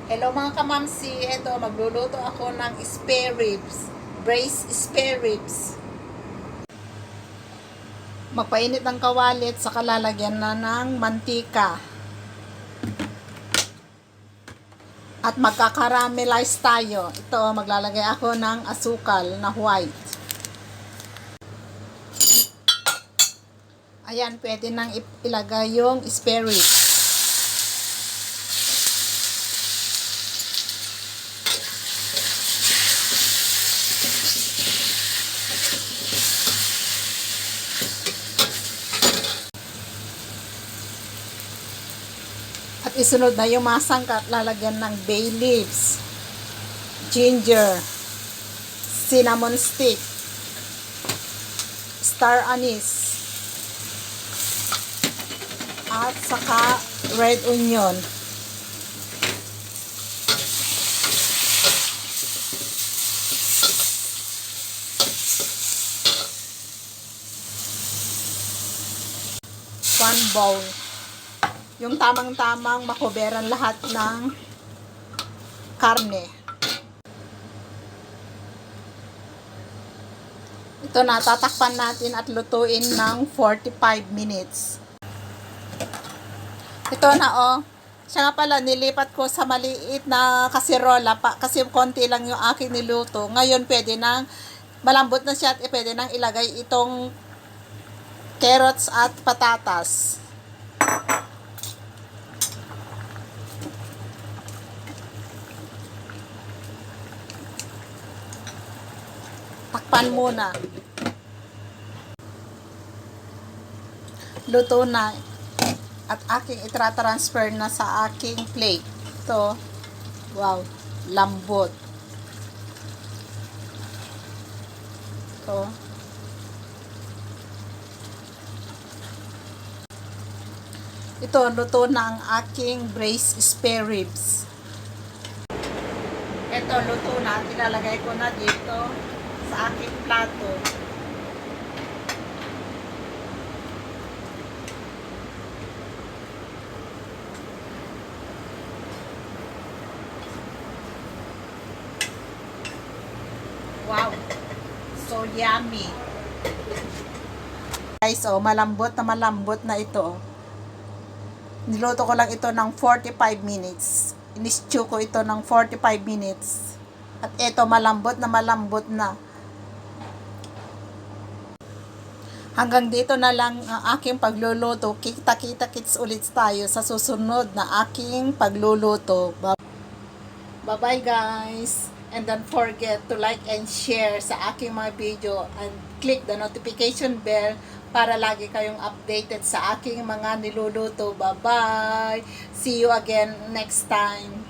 Hello mga kamamsi, eto magluluto ako ng spare ribs, braised spare ribs. Magpainit ng kawalit sa kalalagyan na ng mantika. At magkakaramelize tayo. Ito, maglalagay ako ng asukal na white. Ayan, pwede nang ilagay yung spare ribs. At isunod na yung mga sangkap, lalagyan ng bay leaves, ginger, cinnamon stick, star anise, at saka red onion. One bowl. Yung tamang-tamang makuberan lahat ng karne. Ito na, tatakpan natin at lutuin ng 45 minutes. Ito na siya nga pala, nilipat ko sa maliit na kasirola kasi konti lang yung aking niluto. Ngayon pwede nang, malambot na siya at pwede nang ilagay itong carrots at patatas. Takpan muna. Luto na. At aking itra-transfer na sa aking plate. Ito. Wow. Lambot. Ito. Ito, luto na ang aking braised spare ribs. Ito, luto na. Ilalagay ko na dito sa aking plato. Wow! So yummy! Guys, malambot na ito. Niluto ko lang ito ng 45 minutes. Inis-stew ko ito ng 45 minutes. At ito, malambot na. Hanggang dito na lang ang aking pagluluto. Kita-kits ulit tayo sa susunod na aking pagluluto. Bye-bye guys! And don't forget to like and share sa aking mga video and click the notification bell para lagi kayong updated sa aking mga niluluto. Bye-bye! See you again next time!